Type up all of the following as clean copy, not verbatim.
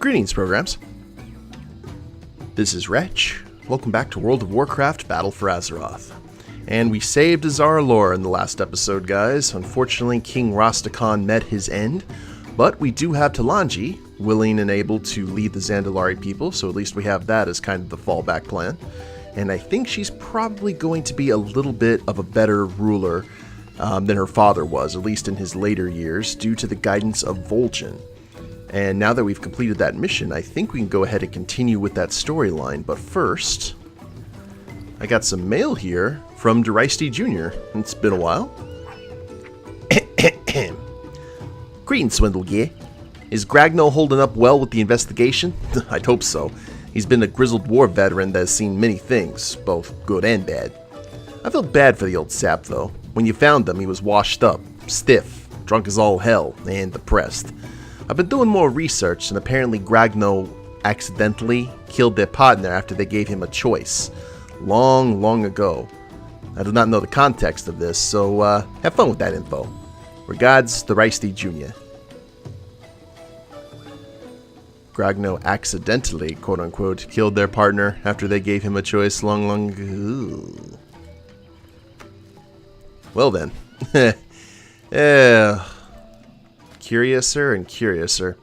Greetings, programs. This is Wretch. Welcome back to World of Warcraft Battle for Azeroth. And we saved Zandalari in the last episode, guys. Unfortunately, King Rastakhan met his end, but we do have Talanji willing and able to lead the Zandalari people, so at least we have that as kind of the fallback plan. And I think she's probably going to be a little bit of a better ruler than her father was, at least in his later years, due to the guidance of Vol'jin. And now that we've completed that mission, I think we can go ahead and continue with that storyline. But first, I got some mail here from Rastakhan Jr. It's been a while. Greetings, Swindlegear. Is Gragno holding up well with the investigation? I'd hope so. He's been a grizzled war veteran that has seen many things, both good and bad. I felt bad for the old sap, though. When you found him, he was washed up, stiff, drunk as all hell, and depressed. I've been doing more research, and apparently Gragno accidentally killed their partner after they gave him a choice. Long ago. I do not know the context of this, so have fun with that info. Regards, the Rastakhan Jr. Gragno accidentally, quote-unquote, killed their partner after they gave him a choice long ago. Well then. Curiouser and curiouser.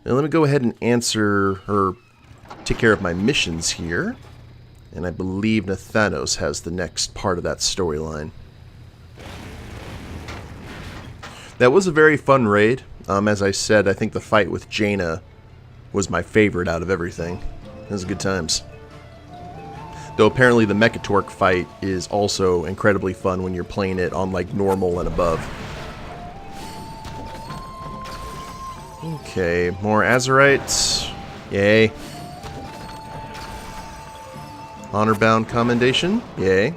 Now let me go ahead and answer, or take care of my missions here. And I believe Nathanos has the next part of that storyline. That was a very fun raid. As I said, I think the fight with Jaina was my favorite out of everything. It was good times. Though apparently the Mechatork fight is also incredibly fun when you're playing it on like normal and above. Okay, more Azerites. Yay. Honor-bound commendation. Yay.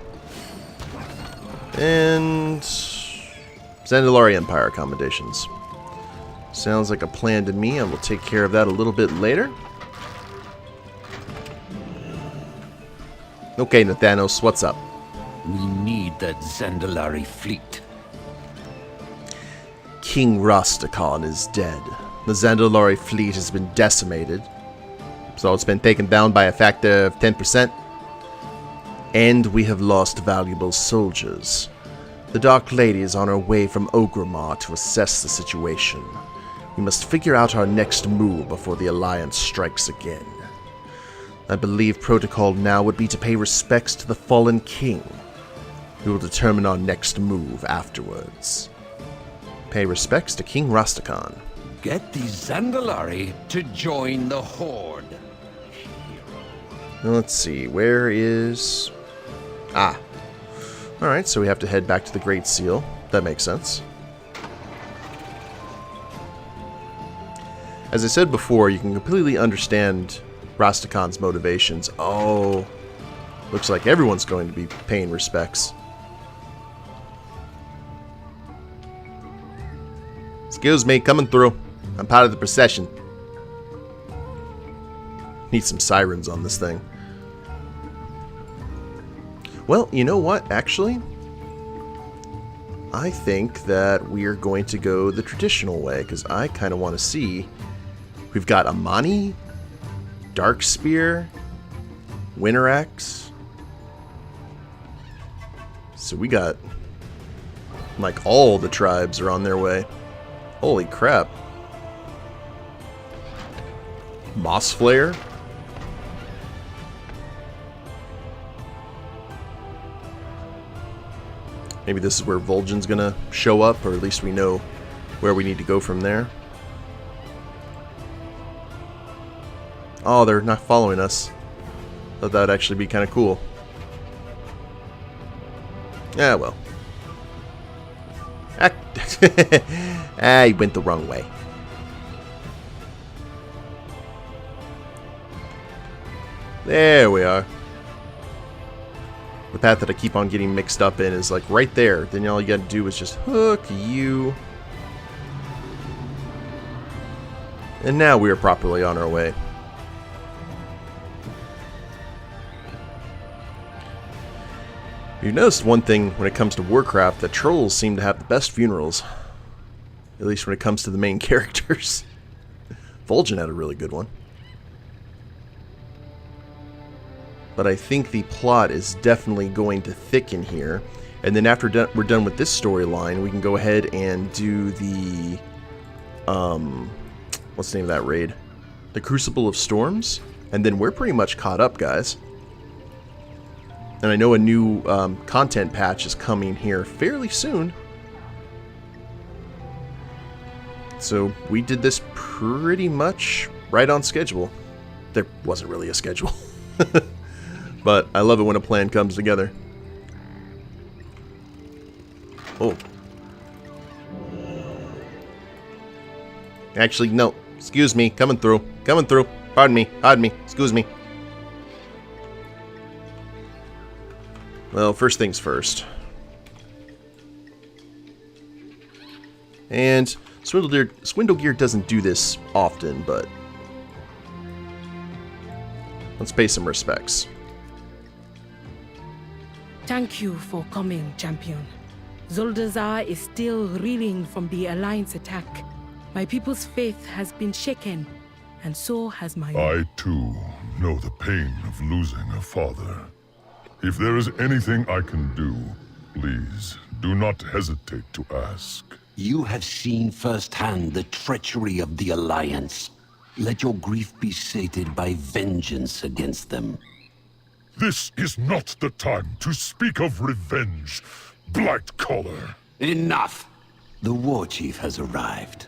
And Zandalari Empire commendations. Sounds like a plan to me. I will take care of that a little bit later. Okay, Nathanos, what's up? We need that Zandalari fleet. King Rastakhan is dead. The Zandalari fleet has been decimated. So it's been taken down by a factor of 10%. And we have lost valuable soldiers. The Dark Lady is on her way from Orgrimmar to assess the situation. We must figure out our next move before the Alliance strikes again. I believe protocol now would be to pay respects to the fallen king. We will determine our next move afterwards. Pay respects to King Rastakhan. Get the Zandalari to join the Horde. Now, let's see, where is... Ah. Alright, so we have to head back to the Great Seal. That makes sense. As I said before, you can completely understand Rastakhan's motivations. Oh, looks like everyone's going to be paying respects. Excuse me, coming through. I'm part of the procession. Need some sirens on this thing. Well, you know what, actually? I think that we're going to go the traditional way, because I kind of want to see... We've got Amani, Darkspear, Winteraxe. So we got... like, all the tribes are on their way. Holy crap. Moss Flare? Maybe this is where Vol'jin's gonna show up, or at least we know where we need to go from there. Oh, they're not following us. Thought that'd actually be kind of cool. Yeah, well. I went the wrong way. There we are. The path that I keep on getting mixed up in is like right there. Then all you gotta do is just hook you. And now we are properly on our way. You've noticed one thing when it comes to Warcraft, that trolls seem to have the best funerals. At least when it comes to the main characters. Vol'jin had a really good one. But I think the plot is definitely going to thicken here. And then after we're done with this storyline, we can go ahead and do the... what's the name of that raid? The Crucible of Storms. And then we're pretty much caught up, guys. And I know a new content patch is coming here fairly soon. So we did this pretty much right on schedule. There wasn't really a schedule. But I love it when a plan comes together. Oh. Actually, no. Excuse me. Coming through. Coming through. Pardon me. Pardon me. Excuse me. Well, first things first. And Swindlegear doesn't do this often, but let's pay some respects. Thank you for coming, champion. Zuldazar is still reeling from the Alliance attack. My people's faith has been shaken, and so has my own. I, too, know the pain of losing a father. If there is anything I can do, please, do not hesitate to ask. You have seen firsthand the treachery of the Alliance. Let your grief be sated by vengeance against them. This is not the time to speak of revenge, Blightcaller. Enough! The war chief has arrived.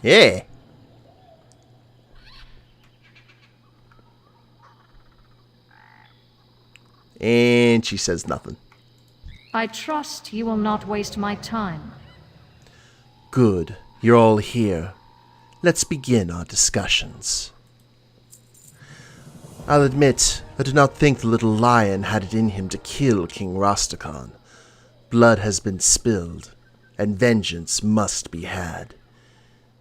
Yeah. And she says nothing. I trust you will not waste my time. Good. You're all here. Let's begin our discussions. I'll admit, I do not think the little lion had it in him to kill King Rastakhan. Blood has been spilled, and vengeance must be had.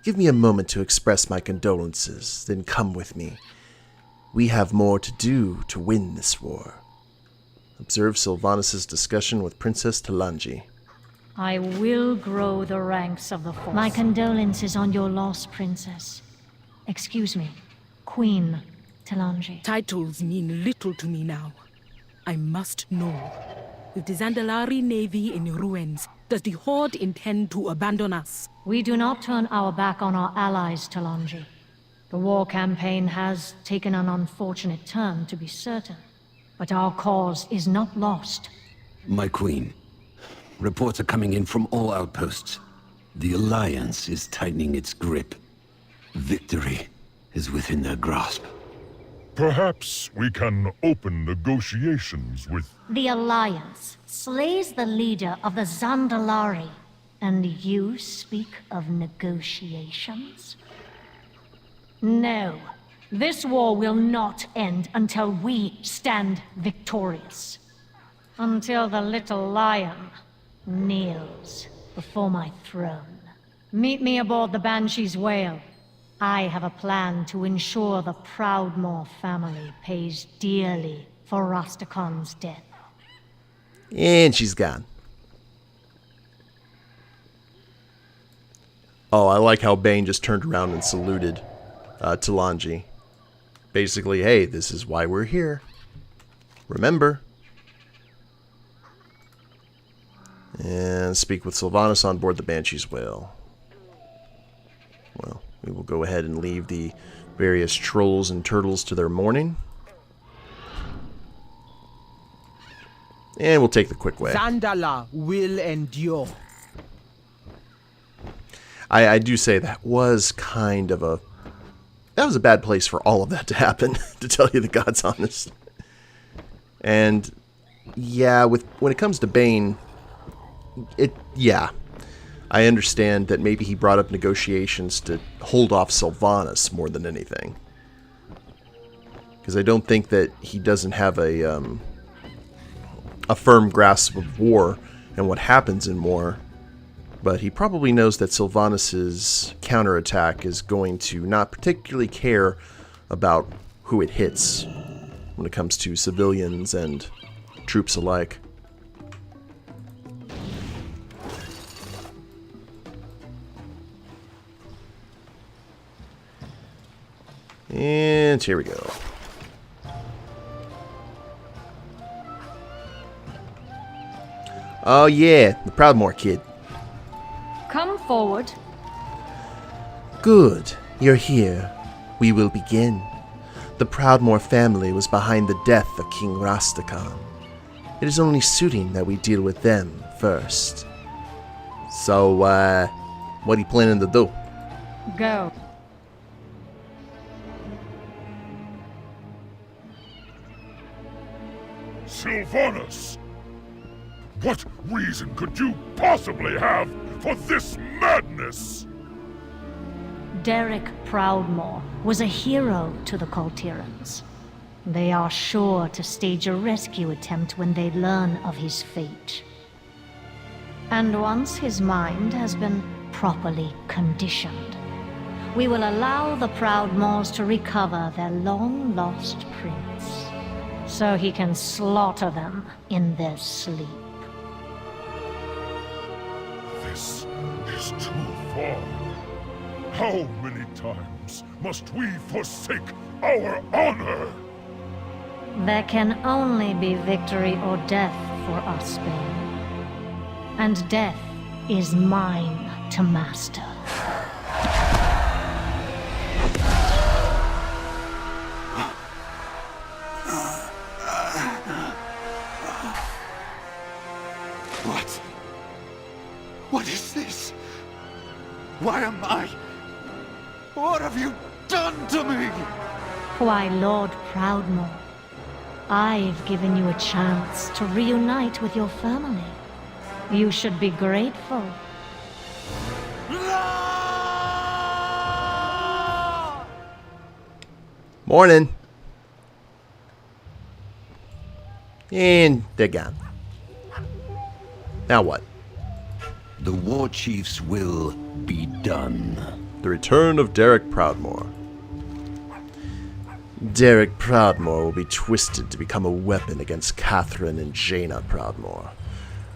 Give me a moment to express my condolences, then come with me. We have more to do to win this war. Observe Sylvanas' discussion with Princess Talanji. I will grow the ranks of the force. My condolences on your loss, Princess. Excuse me, Queen Talanji. Titles mean little to me now. I must know. With the Zandalari navy in ruins, does the Horde intend to abandon us? We do not turn our back on our allies, Talanji. The war campaign has taken an unfortunate turn, to be certain. But our cause is not lost. My queen, reports are coming in from all outposts. The Alliance is tightening its grip. Victory is within their grasp. Perhaps we can open negotiations with... The Alliance slays the leader of the Zandalari, and you speak of negotiations? No. This war will not end until we stand victorious. Until the little lion kneels before my throne. Meet me aboard the Banshee's whale. I have a plan to ensure the Proudmoore family pays dearly for Rastakhan's death. And she's gone. Oh, I like how Bane just turned around and saluted Talanji. Basically, hey, this is why we're here. Remember. And speak with Sylvanas on board the Banshee's whale. Well, we will go ahead and leave the various trolls and turtles to their mourning. And we'll take the quick way. Zandala will endure. I do say that was kind of a... That was a bad place for all of that to happen, to tell you the God's honest. And, yeah, when it comes to Bane, yeah. I understand that maybe he brought up negotiations to hold off Sylvanas more than anything. Because I don't think that he doesn't have a firm grasp of war and what happens in war. But he probably knows that Sylvanas' counterattack is going to not particularly care about who it hits when it comes to civilians and troops alike. And here we go. Oh yeah, the Proudmoore kid. Come forward. Good, you're here. We will begin. The Proudmoore family was behind the death of King Rastakhan. It is only suiting that we deal with them first. So, what are you planning to do? Go. Sylvanas! What reason could you possibly have for this madness? Derek Proudmoore was a hero to the Kultirans. They are sure to stage a rescue attempt when they learn of his fate. And once his mind has been properly conditioned, we will allow the Proudmoores to recover their long-lost prince, so he can slaughter them in their sleep. This is too far. How many times must we forsake our honor? There can only be victory or death for us, Bane. And death is mine to master. What? What is this? Why am I? What have you done to me? Why, Lord Proudmoore, I've given you a chance to reunite with your family. You should be grateful. Morning. And they're gone. Now what? The war chief's will be done. The return of Derek Proudmoore. Derek Proudmoore will be twisted to become a weapon against Catherine and Jaina Proudmoore.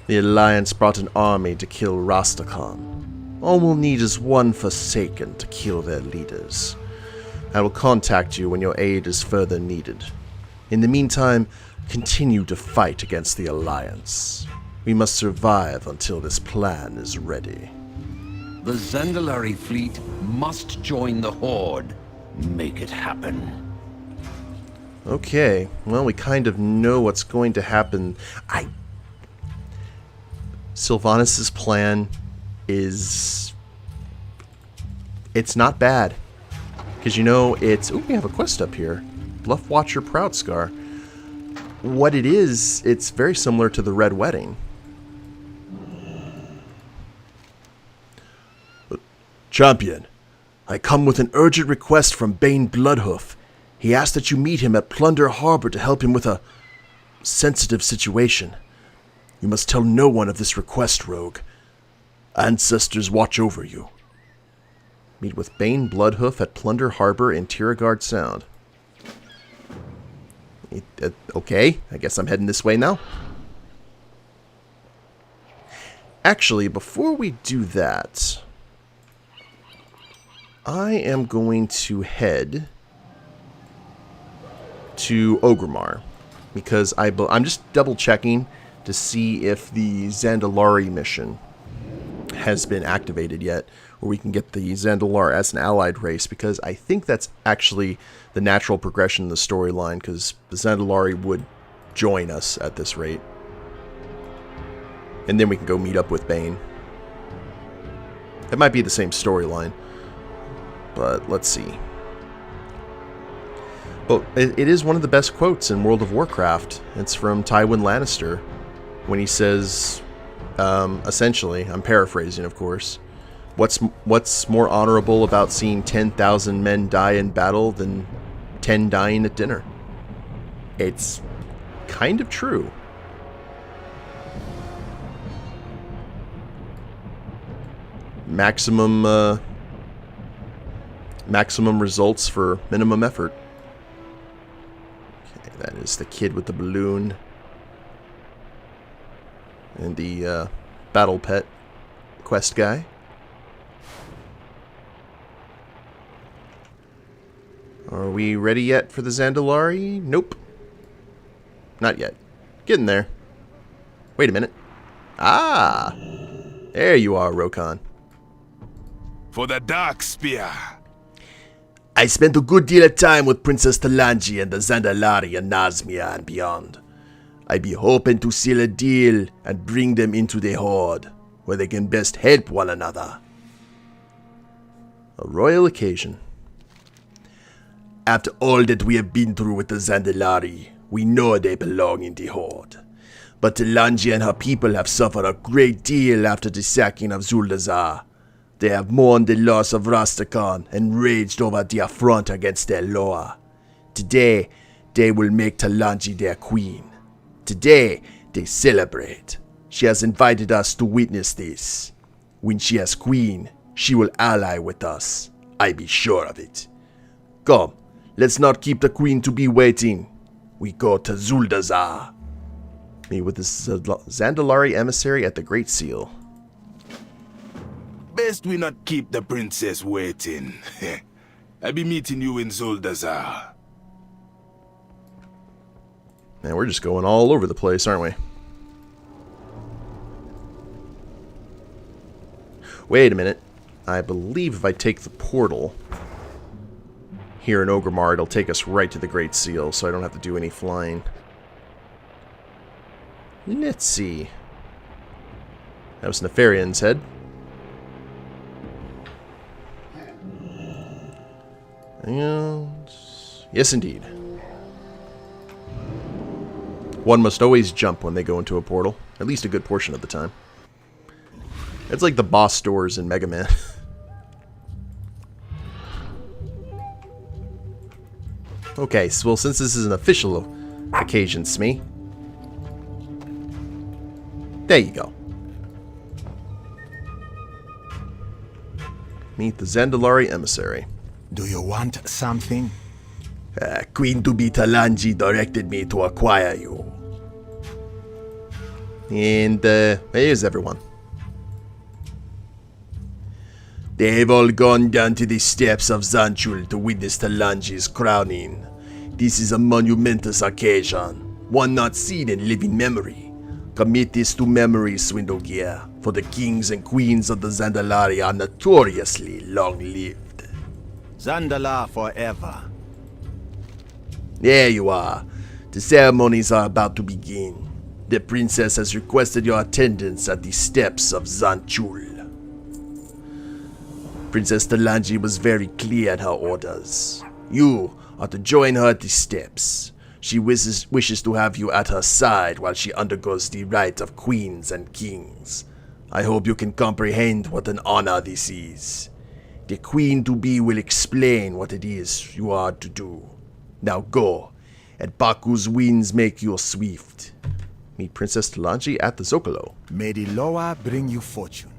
The Alliance brought an army to kill Rastakhan. All we'll need is one Forsaken to kill their leaders. I will contact you when your aid is further needed. In the meantime, continue to fight against the Alliance. We must survive until this plan is ready. The Zandalari fleet must join the Horde. Make it happen. Okay, well, we kind of know what's going to happen. Sylvanas' plan is... it's not bad. Because you know, it's... ooh, we have a quest up here. Bluff Watcher Proudscar. What it is, it's very similar to the Red Wedding. Champion, I come with an urgent request from Bane Bloodhoof. He asked that you meet him at Plunder Harbor to help him with a sensitive situation. You must tell no one of this request, Rogue. Ancestors watch over you. Meet with Bane Bloodhoof at Plunder Harbor in Tiragard Sound. Okay, I guess I'm heading this way now. Actually, before we do that, I am going to head to Ogremar, because I'm just double checking to see if the Zandalari mission has been activated yet, where we can get the Zandalar as an allied race, because I think that's actually the natural progression in the storyline, because the Zandalari would join us at this rate. And then we can go meet up with Bane. It might be the same storyline, but let's see. Well, it is one of the best quotes in World of Warcraft. It's from Tywin Lannister, when he says, essentially, I'm paraphrasing, of course, what's more honorable about seeing 10,000 men die in battle than 10 dying at dinner? It's kind of true. Maximum results for minimum effort. Okay, that is the kid with the balloon and the battle pet quest guy. Are we ready yet for the Zandalari? Nope. Not yet. Getting there. Wait a minute. Ah! There you are, Rokhan. For the Dark Spear. I spent a good deal of time with Princess Talanji and the Zandalari and Nazmia and beyond. I be hoping to seal a deal and bring them into the Horde, where they can best help one another. A royal occasion. After all that we have been through with the Zandalari, we know they belong in the Horde. But Talanji and her people have suffered a great deal after the sacking of Zuldazar. They have mourned the loss of Rastakhan and raged over the affront against their Loa. Today, they will make Talanji their queen. Today, they celebrate. She has invited us to witness this. When she is queen, she will ally with us. I be sure of it. Come, let's not keep the queen to be waiting. We go to Zuldazar. Meet with the Zandalari emissary at the Great Seal. Best we not keep the princess waiting. I be meeting you in Zuldazar. Man, we're just going all over the place, aren't we? Wait a minute. I believe if I take the portal here in Ogremar, it'll take us right to the Great Seal, so I don't have to do any flying. Let's see. That was Nefarian's head. And yes, indeed. One must always jump when they go into a portal, at least a good portion of the time. It's like the boss doors in Mega Man. Okay, so well, since this is an official occasion, Smee. There you go. Meet the Zandalari emissary. Do you want something? Queen-to-be Talanji directed me to acquire you. And, here's everyone. They've all gone down to the steps of Zanchul to witness Talanji's crowning. This is a monumentous occasion, one not seen in living memory. Commit this to memory, Swindlegear, for the kings and queens of the Zandalari are notoriously long-lived. Zandalar forever. There you are. The ceremonies are about to begin. The princess has requested your attendance at the steps of Zanchul. Princess Talanji was very clear in her orders. You are to join her at the steps. She wishes to have you at her side while she undergoes the rite of queens and kings. I hope you can comprehend what an honor this is. The queen-to-be will explain what it is you are to do. Now go, and Baku's winds make you swift. Meet Princess Talanji at the Zocalo. May the Loa bring you fortune.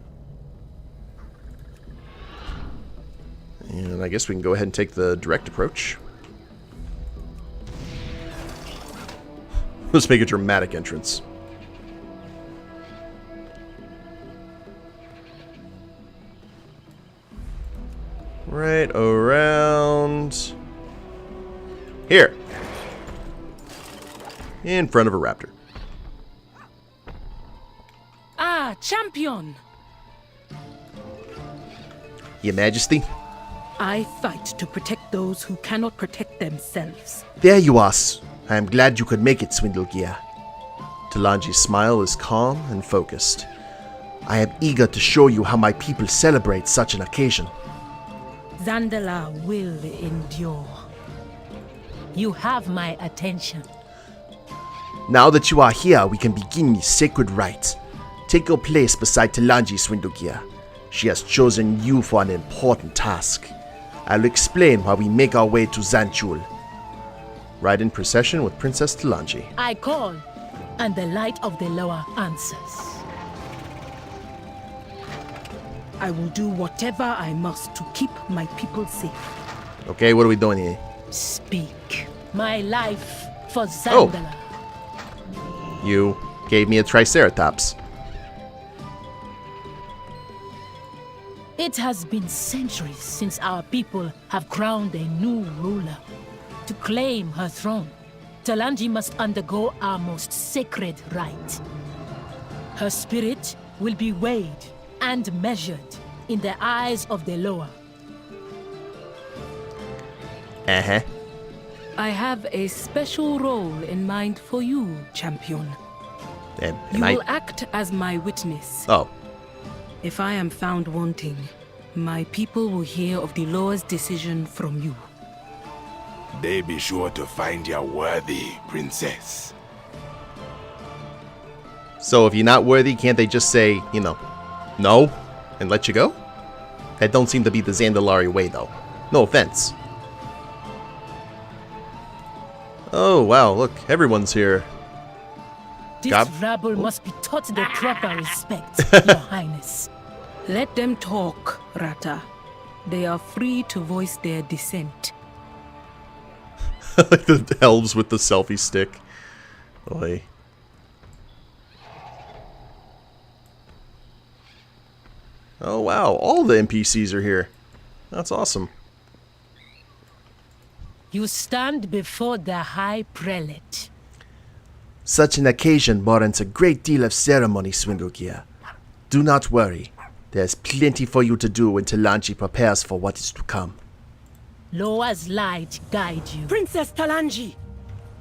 And I guess we can go ahead and take the direct approach. Let's make a dramatic entrance. Right around here. In front of a raptor. Ah, champion! Your Majesty? I fight to protect those who cannot protect themselves. There you are. I am glad you could make it, Swindlegear. Talanji's smile is calm and focused. I am eager to show you how my people celebrate such an occasion. Zandalar will endure. You have my attention. Now that you are here, we can begin the sacred rite. Take your place beside Talanji, Swindlegear. She has chosen you for an important task. I'll explain while we make our way to Zanchul. Ride in procession with Princess Talanji. I call, and the light of the Loa answers. I will do whatever I must to keep my people safe. Okay, what are we doing here? Speak. My life for Zandalar. You gave me a Triceratops. It has been centuries since our people have crowned a new ruler. To claim her throne, Talanji must undergo our most sacred rite. Her spirit will be weighed and measured in the eyes of the Loa. Uh-huh. I have a special role in mind for you, champion. Am You I... will act as my witness. Oh. If I am found wanting, my people will hear of the Loa's decision from you. They be sure to find you worthy, princess. So if you're not worthy, can't they just say, you know, no, and let you go? That don't seem to be the Zandalari way, though. No offense. Oh, wow, look, everyone's here. This God. rabble must be taught the proper respect, Your Highness. Let them talk, Rata. They are free to voice their dissent. Like the elves with the selfie stick. Oy. Oh, wow, all the NPCs are here. That's awesome. You stand before the High Prelate. Such an occasion warrants a great deal of ceremony, Swindlegear. Do not worry. There's plenty for you to do when Talanji prepares for what is to come. Loa's light guide you. Princess Talanji!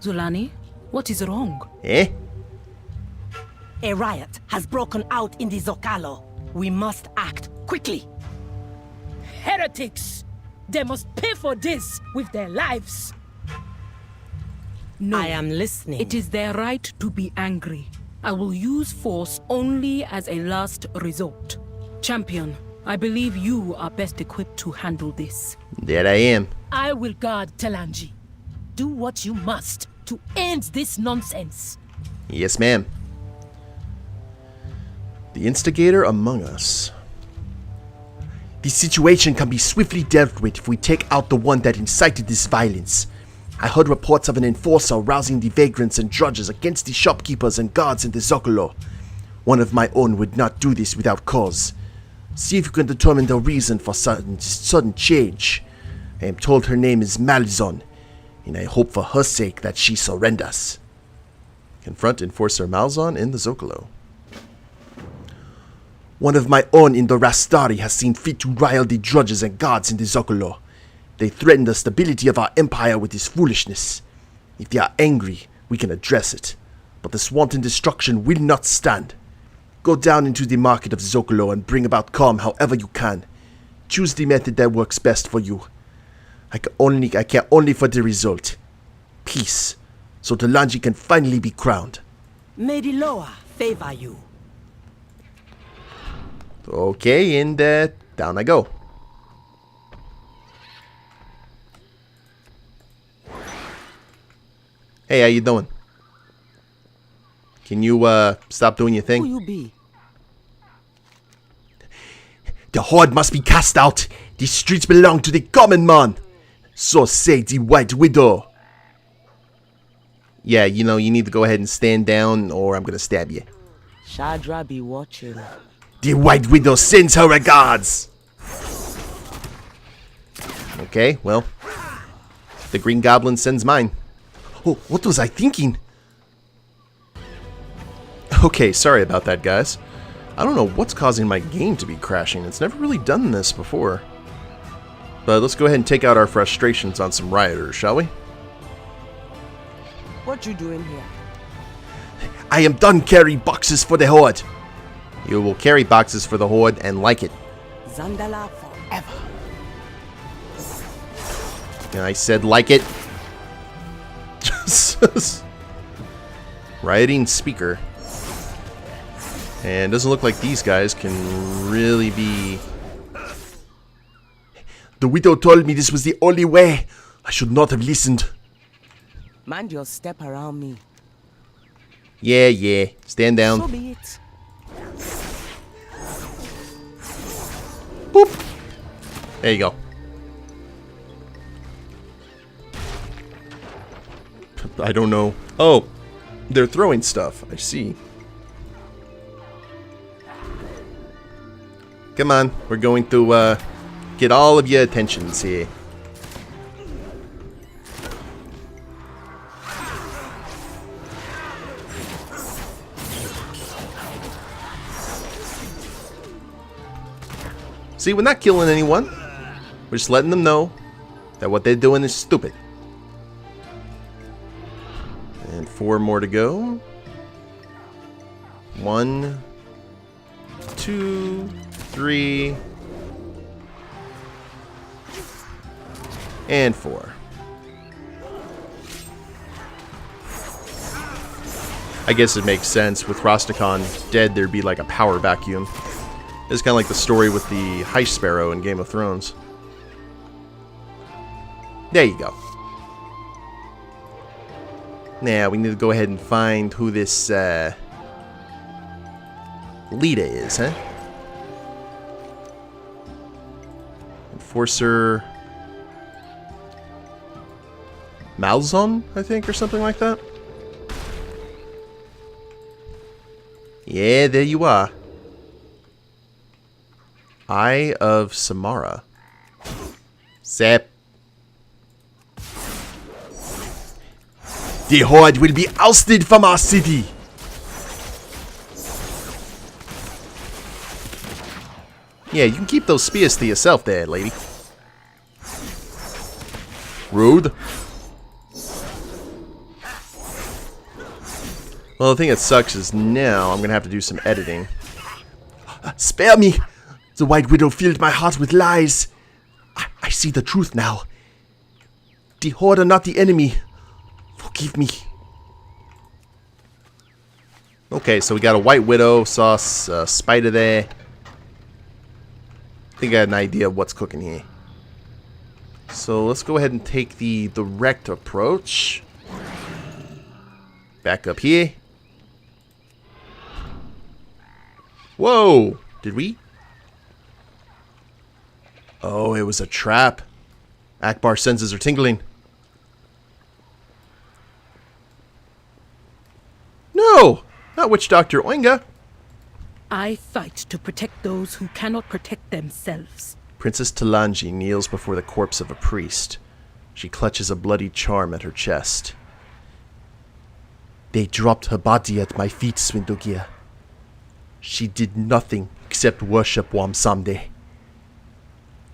Zulani, what is wrong? Eh? A riot has broken out in the Zocalo. We must act quickly. Heretics! They must pay for this with their lives. No. I am listening. It is their right to be angry. I will use force only as a last resort. Champion, I believe you are best equipped to handle this. There I am. I will guard Talanji. Do what you must to end this nonsense. Yes, ma'am. The instigator among us. The situation can be swiftly dealt with if we take out the one that incited this violence. I heard reports of an enforcer rousing the vagrants and drudges against the shopkeepers and guards in the Zocalo. One of my own would not do this without cause. See if you can determine the reason for sudden change. I am told her name is Malzon, and I hope for her sake that she surrenders. Confront Enforcer Malzon in the Zocalo. One of my own in the Rastari has seen fit to rile the drudges and guards in the Zocalo. They threaten the stability of our empire with this foolishness. If they are angry, we can address it. But this wanton destruction will not stand. Go down into the market of Zocalo and bring about calm however you can. Choose the method that works best for you. I care only for the result. Peace, so Talanji can finally be crowned. May the Loa favor you. Okay, and down I go. Hey, how you doing? Can you stop doing your thing? Who you be? The horde must be cast out. These streets belong to the common man. So say the White Widow. Yeah, you know, you need to go ahead and stand down or I'm gonna stab you. Shadra be watching. The White Widow sends her regards. Okay, well, the Green Goblin sends mine. Oh, what was I thinking? Okay, sorry about that, guys. I don't know what's causing my game to be crashing. It's never really done this before. But let's go ahead and take out our frustrations on some rioters, shall we? What you doing here? I am done carrying boxes for the Horde. You will carry boxes for the Horde and like it. Zandala forever. And I said like it. Rioting speaker. And it doesn't look like these guys can really be... The widow told me this was the only way. I should not have listened. Mind your step around me. Yeah. Stand down. So be it. Boop. There you go. I don't know. Oh, they're throwing stuff. I see. Come on. We're going to get all of your attentions here. See, we're not killing anyone. We're just letting them know that what they're doing is stupid. And 4 more to go. 1, 2, 3, and 4. I guess it makes sense. With Rastakhan dead, there'd be like a power vacuum. It's kind of like the story with the Heist Sparrow in Game of Thrones. There you go. Now, we need to go ahead and find who this leader is, huh? Enforcer Malzon, I think, or something like that. Yeah, there you are. Eye of Samara. Zap. The Horde will be ousted from our city. Yeah, you can keep those spears to yourself there, lady. Rude. Well, the thing that sucks is now I'm going to have to do some editing. Spare me! The White Widow filled my heart with lies. I see the truth now. The Horde are not the enemy. Forgive me. Okay, so we got a White Widow, saw a spider there. I think I had an idea of what's cooking here. So let's go ahead and take the direct approach. Back up here. Whoa! Did we? Oh, it was a trap. Akbar's senses are tingling. No! Not Witch Doctor Oinga. I fight to protect those who cannot protect themselves. Princess Talanji kneels before the corpse of a priest. She clutches a bloody charm at her chest. They dropped her body at my feet, Swindlegear. She did nothing except worship Wamsamde.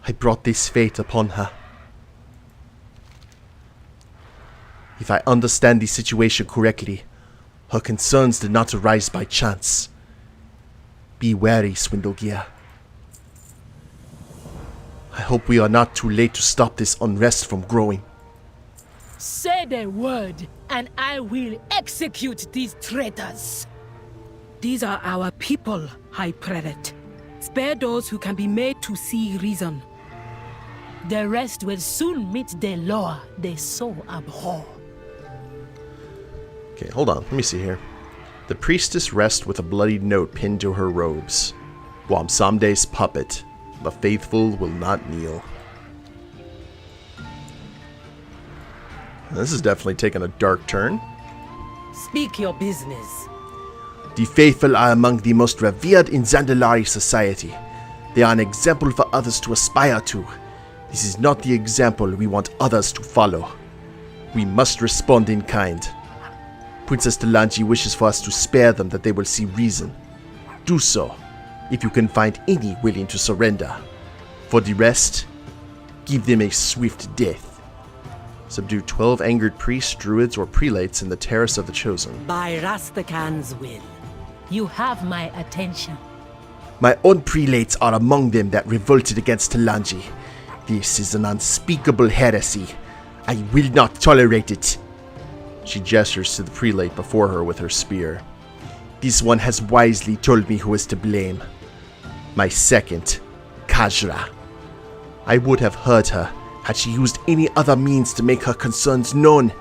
I brought this fate upon her. If I understand the situation correctly, her concerns did not arise by chance. Be wary, Swindlegear. I hope we are not too late to stop this unrest from growing. Say the word, and I will execute these traitors. These are our people, High Prelate. Spare those who can be made to see reason. The rest will soon meet the law they so abhor. Okay, hold on. Let me see here. The priestess rests with a bloodied note pinned to her robes. Wamsamde's puppet. The faithful will not kneel. This is definitely taking a dark turn. Speak your business. The faithful are among the most revered in Zandalari society. They are an example for others to aspire to. This is not the example we want others to follow. We must respond in kind. Princess Talanji wishes for us to spare them that they will see reason. Do so, if you can find any willing to surrender. For the rest, give them a swift death. Subdue 12 angered priests, druids, or prelates in the Terrace of the Chosen. By Rastakhan's will. You have my attention. My own prelates are among them that revolted against Talanji. This is an unspeakable heresy. I will not tolerate it. She gestures to the prelate before her with her spear. This one has wisely told me who is to blame. My second, Kajra. I would have heard her had she used any other means to make her concerns known.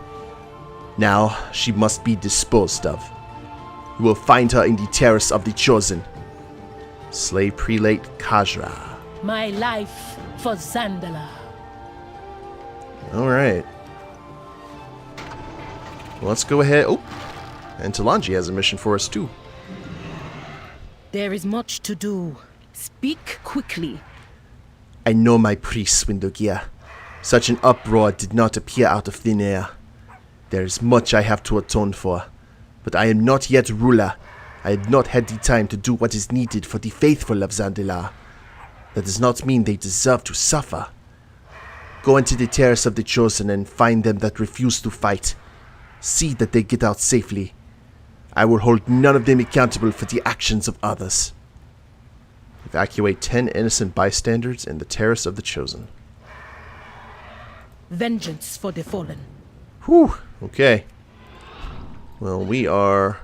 Now she must be disposed of. You will find her in the Terrace of the Chosen. Slay Prelate Kajra. My life for Zandalari. Alright. Well, let's go ahead. Oh, and Talanji has a mission for us too. There is much to do. Speak quickly. I know my priest, Swindlegear. Such an uproar did not appear out of thin air. There is much I have to atone for, but I am not yet ruler. I have not had the time to do what is needed for the faithful of Zandalari. That does not mean they deserve to suffer. Go into the terrace of the Chosen and find them that refuse to fight. See that they get out safely. I will hold none of them accountable for the actions of others. Evacuate 10 innocent bystanders in the terrace of the Chosen. Vengeance for the fallen. Whew, okay. Well, we are...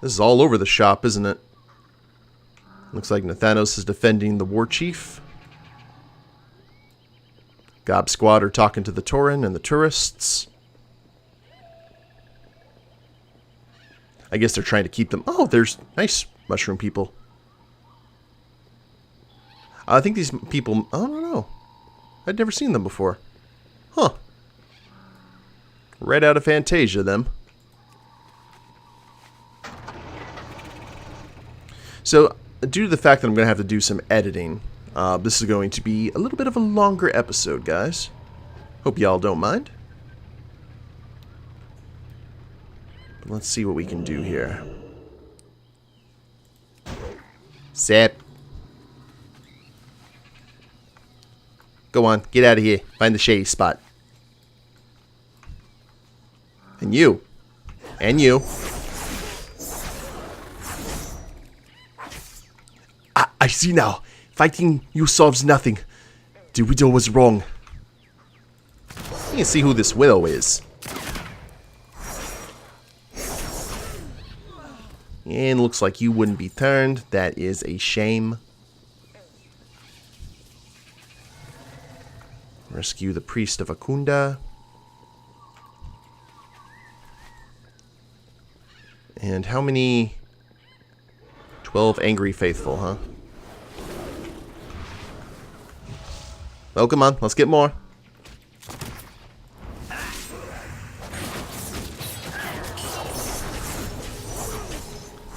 This is all over the shop, isn't it? Looks like Nathanos is defending the war chief. Gob Squad are talking to the Tauren and the tourists. I guess they're trying to keep them... Oh, there's nice mushroom people. I think these people... I don't know. I'd never seen them before. Huh. Right out of Fantasia, them. So, due to the fact that I'm going to have to do some editing, this is going to be a little bit of a longer episode, guys. Hope y'all don't mind. But let's see what we can do here. Sip. Go on, get out of here. Find the shady spot. And you. And you. I see now. Fighting you solves nothing. The widow was wrong. You can see who this widow is. And looks like you wouldn't be turned. That is a shame. Rescue the priest of Akunda. And how many? 12 angry faithful, huh? Oh, come on. Let's get more.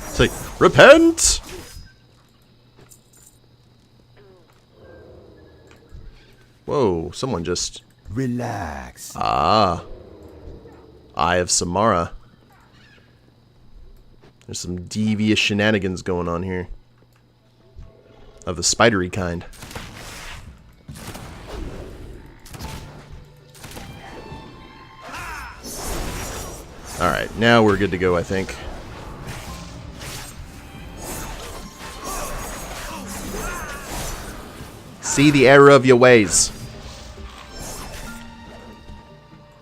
Say, repent! Whoa, someone just... Relax. Ah. Eye of Samara. There's some devious shenanigans going on here. Of the spidery kind. Alright, now we're good to go, I think. See the error of your ways.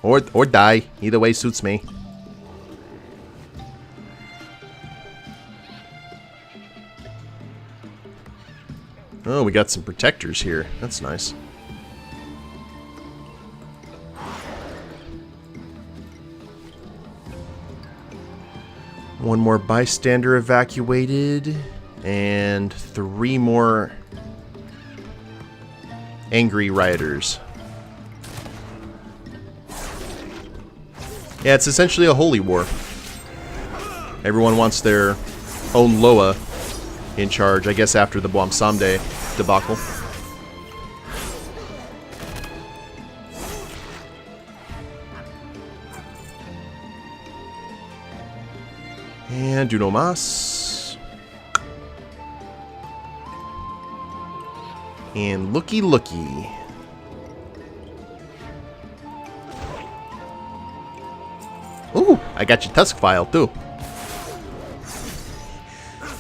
Or die. Either way suits me. Oh, we got some protectors here. That's nice. One more bystander evacuated. And 3 more angry rioters. Yeah, it's essentially a holy war. Everyone wants their own Loa in charge, I guess, after the Bwamsamde debacle. And do no mas. And looky looky. Ooh, I got your tusk file too.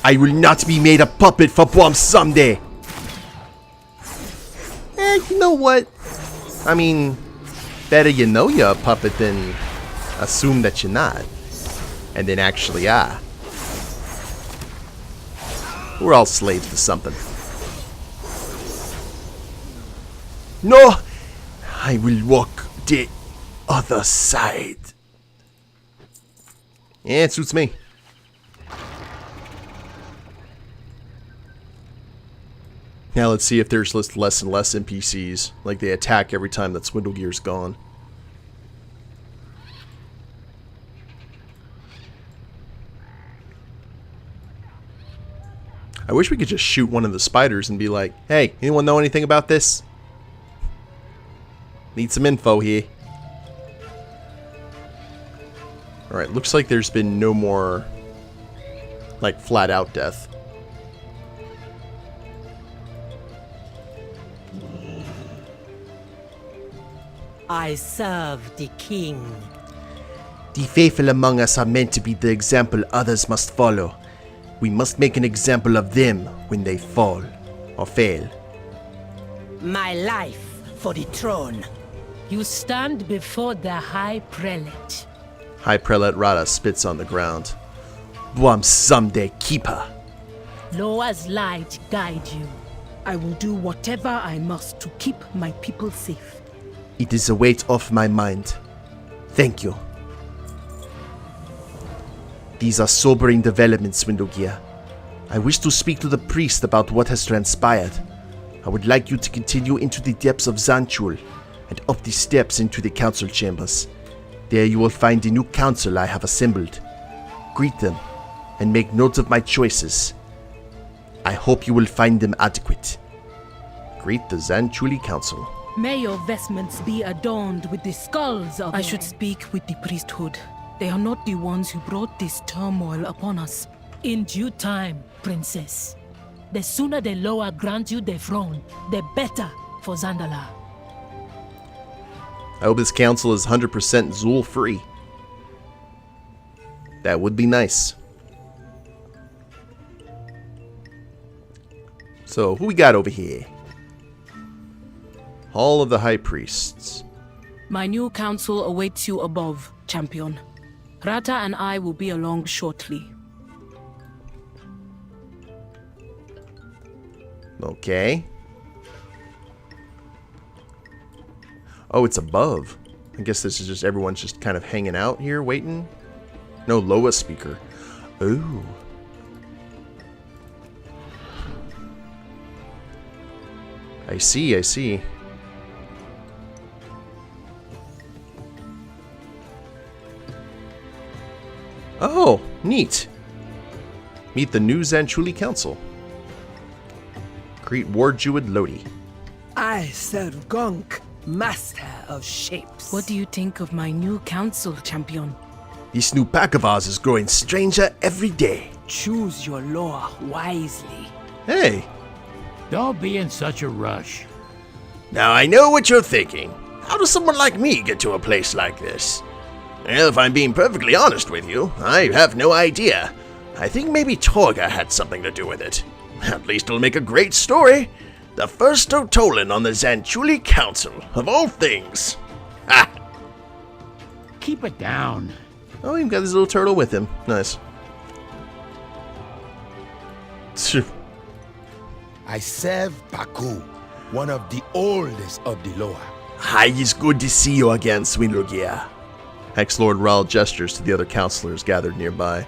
I will not be made a puppet for Bwamsamde. You know what? I mean, better you know you're a puppet than assume that you're not. And then actually are. We're all slaves to something. No! I will walk the other side. Yeah, it suits me. Now let's see if there's less and less NPCs. Like they attack every time that Swindlegear's gone. I wish we could just shoot one of the spiders and be like, hey, anyone know anything about this? Need some info here. Alright, looks like there's been no more, like, flat out death. I serve the king. The faithful among us are meant to be the example others must follow. We must make an example of them when they fall or fail. My life for the throne. You stand before the High Prelate. High Prelate Rada spits on the ground. Buam someday keeper. Loa's light guide you. I will do whatever I must to keep my people safe. It is a weight off my mind. Thank you. These are sobering developments, Swindlegear. I wish to speak to the priest about what has transpired. I would like you to continue into the depths of Zanchul and up the steps into the council chambers. There you will find the new council I have assembled. Greet them and make note of my choices. I hope you will find them adequate. Greet the Zanchuli Council. May your vestments be adorned with the skulls of... I should speak with the priesthood. They are not the ones who brought this turmoil upon us. In due time, princess. The sooner the Loa grant you the throne, the better for Zandalar. I hope this council is 100% Zul free. That would be nice. So, who we got over here? Hall of the High Priests. My new council awaits you above, champion. Rata and I will be along shortly. Okay. Oh, it's above. I guess this is just everyone's just kind of hanging out here, waiting. No Loa speaker. Ooh. I see, I see. Oh, neat. Meet the new Zanchuli Council. Greet War Druid Lodi. I serve Gonk, master of shapes. What do you think of my new council, champion? This new pack of ours is growing stranger every day. Choose your lore wisely. Hey. Don't be in such a rush. Now I know what you're thinking. How does someone like me get to a place like this? Well, if I'm being perfectly honest with you, I have no idea. I think maybe Torga had something to do with it. At least it'll make a great story. The first Otolan on the Zanchuli Council, of all things. Ha! Keep it down. Oh, you've got this little turtle with him. Nice. I serve Baku, one of the oldest of the Loa. Hi, it's good to see you again, Swindlegear. Hex-Lord Ral gestures to the other counselors gathered nearby.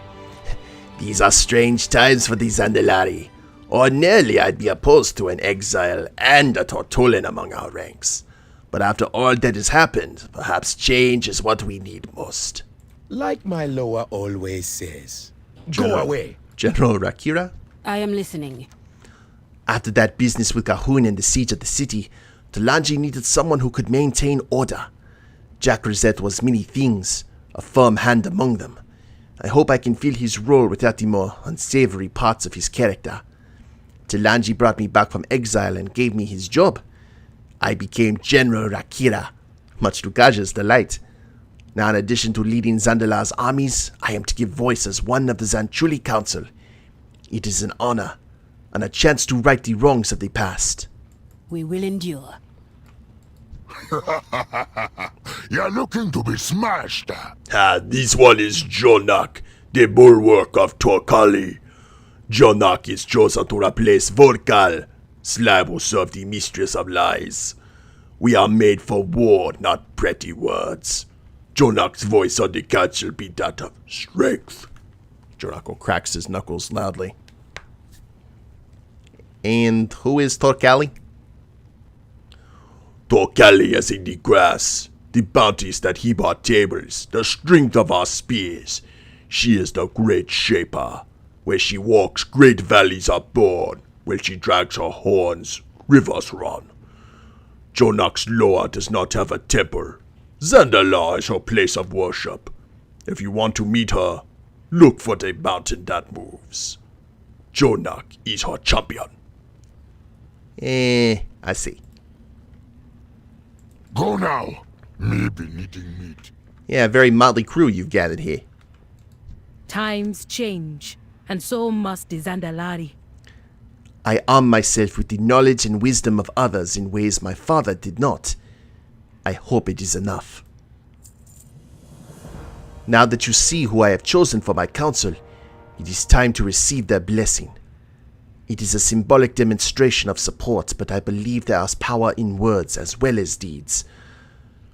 These are strange times for the Zandalari. Ordinarily, I'd be opposed to an exile and a Tortolan among our ranks. But after all that has happened, perhaps change is what we need most. Like my Loa always says, go away. General Rakira? I am listening. After that business with Kahun and the siege of the city, Talanji needed someone who could maintain order. Jack Rosette was many things, a firm hand among them. I hope I can fill his role without the more unsavory parts of his character. Talanji brought me back from exile and gave me his job. I became General Rakira, much to Gaja's delight. Now, in addition to leading Zandalar's armies, I am to give voice as one of the Zanchuli Council. It is an honor, and a chance to right the wrongs of the past. We will endure. You're looking to be smashed. This one is Jonak, the bulwark of Torkali. Jonak is chosen to replace Vorkal, slave who served the mistress of lies. We are made for war, not pretty words. Jonak's voice on the council be that of strength. Jonako cracks his knuckles loudly. And who is Torkali? Torkali is in the grass, the bounties that heap our tables, the strength of our spears. She is the great shaper, Where she walks, great valleys are born. Where she drags her horns, rivers run. Jonak's Loa does not have a temple. Zandalari is her place of worship. If you want to meet her, look for the mountain that moves. Jonak is her champion. I see. Go now. Maybe needing meat. Yeah, very motley crew you've gathered here. Times change, and so must the Zandalari. I arm myself with the knowledge and wisdom of others in ways my father did not. I hope it is enough. Now that you see who I have chosen for my council, it is time to receive their blessing. It is a symbolic demonstration of support, but I believe there is power in words as well as deeds.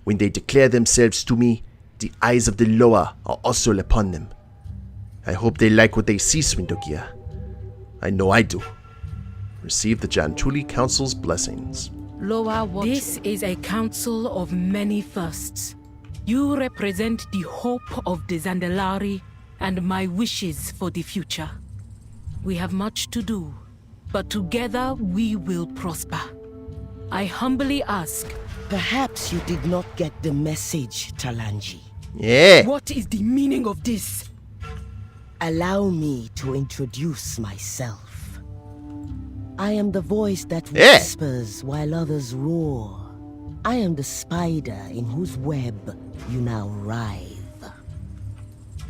When they declare themselves to me, the eyes of the Loa are also upon them. I hope they like what they see, Swindlegear. I know I do. Receive the Jantuli Council's blessings. Loa, this is a council of many firsts. You represent the hope of the Zandalari and my wishes for the future. We have much to do, but together we will prosper. I humbly ask. Perhaps you did not get the message, Talanji. Yeah. What is the meaning of this? Allow me to introduce myself. I am the voice that whispers while others roar. I am the spider in whose web you now writhe.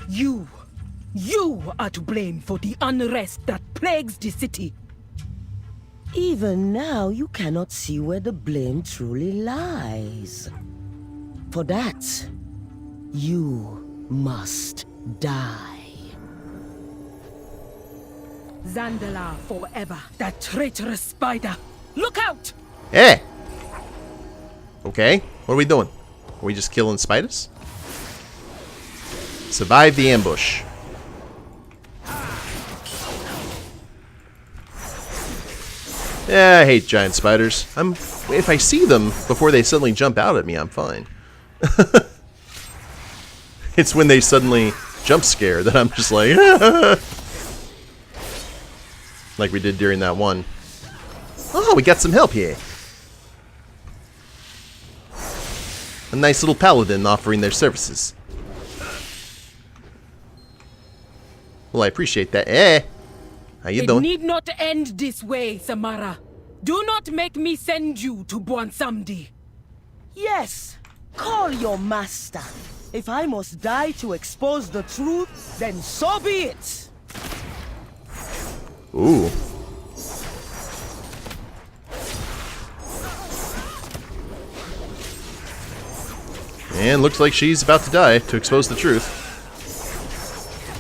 You are to blame for the unrest that plagues the city. Even now, you cannot see where the blame truly lies. For that, you must die. Zandalari forever, that traitorous spider. Look out! Hey! Okay, what are we doing? Are we just killing spiders? Survive the ambush. Yeah, I hate giant spiders. If I see them before they suddenly jump out at me, I'm fine. It's when they suddenly jump scare that I'm just like, like we did during that one. Oh, we got some help here. A nice little paladin offering their services. Well, I appreciate that. How you doing? It need not end this way, Samara. Do not make me send you to Bwansamdi. Yes, call your master. If I must die to expose the truth, then so be it. Ooh. And looks like she's about to die to expose the truth.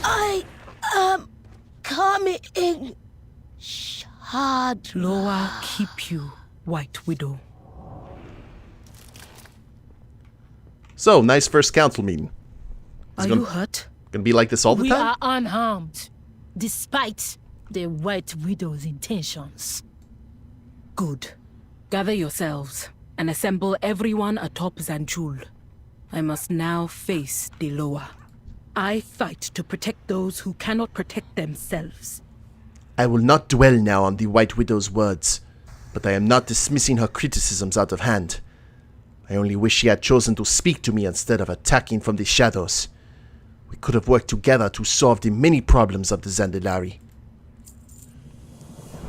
I am coming in. Shad. Loa keep you, White Widow. So, nice first council meeting. Are you hurt? Gonna be like this all the We time? are unharmed, despite the White Widow's intentions. Good. Gather yourselves and assemble everyone atop Zanjul. I must now face the Loa. I fight to protect those who cannot protect themselves. I will not dwell now on the White Widow's words, but I am not dismissing her criticisms out of hand. I only wish she had chosen to speak to me instead of attacking from the shadows. We could have worked together to solve the many problems of the Zandalari.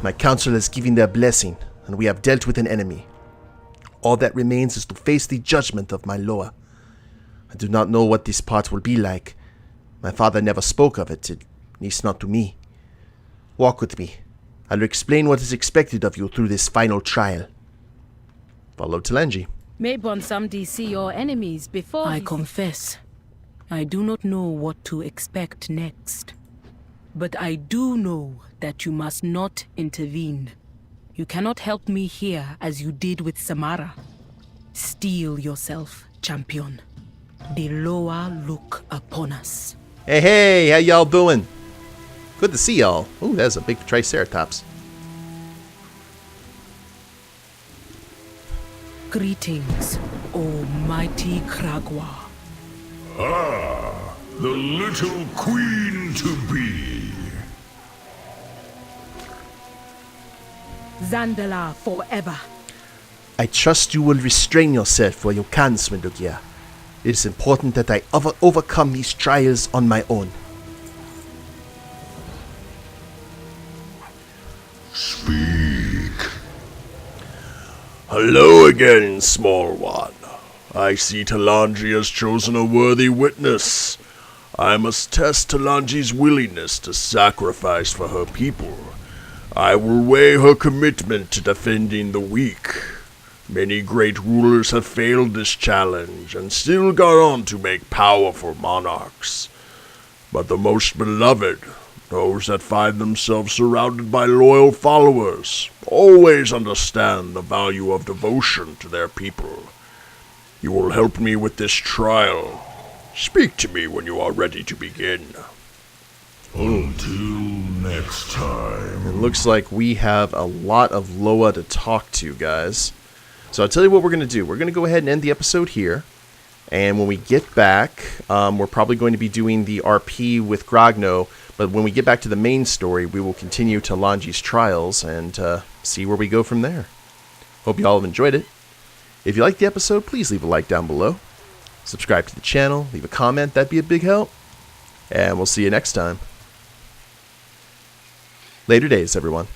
My council has given their blessing, and we have dealt with an enemy. All that remains is to face the judgment of my Loa. I do not know what this part will be like. My father never spoke of it, at least not to me. Walk with me. I'll explain what is expected of you through this final trial. Follow Talanji. May Bwansamdi see your enemies before I confess, I do not know what to expect next. But I do know that you must not intervene. You cannot help me here as you did with Samara. Steel yourself, champion. The Loa look upon us. Hey, how y'all doing? Good to see y'all. Ooh, that's a big Triceratops. Greetings, O mighty Kragwa. Ah, the little queen to be. Zandalar forever. I trust you will restrain yourself where you can, Swindlegear. It is important that I overcome these trials on my own. Speak. Hello again, small one. I see Talanji has chosen a worthy witness. I must test Talanji's willingness to sacrifice for her people. I will weigh her commitment to defending the weak. Many great rulers have failed this challenge and still gone on to make powerful monarchs. But the most beloved, those that find themselves surrounded by loyal followers, always understand the value of devotion to their people. You will help me with this trial. Speak to me when you are ready to begin. Until next time. It looks like we have a lot of Loa to talk to, guys. So I'll tell you what we're going to do. We're going to go ahead and end the episode here. And when we get back, we're probably going to be doing the RP with Grogno. But when we get back to the main story, we will continue Talanji's trials and see where we go from there. Hope you all have enjoyed it. If you liked the episode, please leave a like down below. Subscribe to the channel, leave a comment, that'd be a big help. And we'll see you next time. Later days, everyone.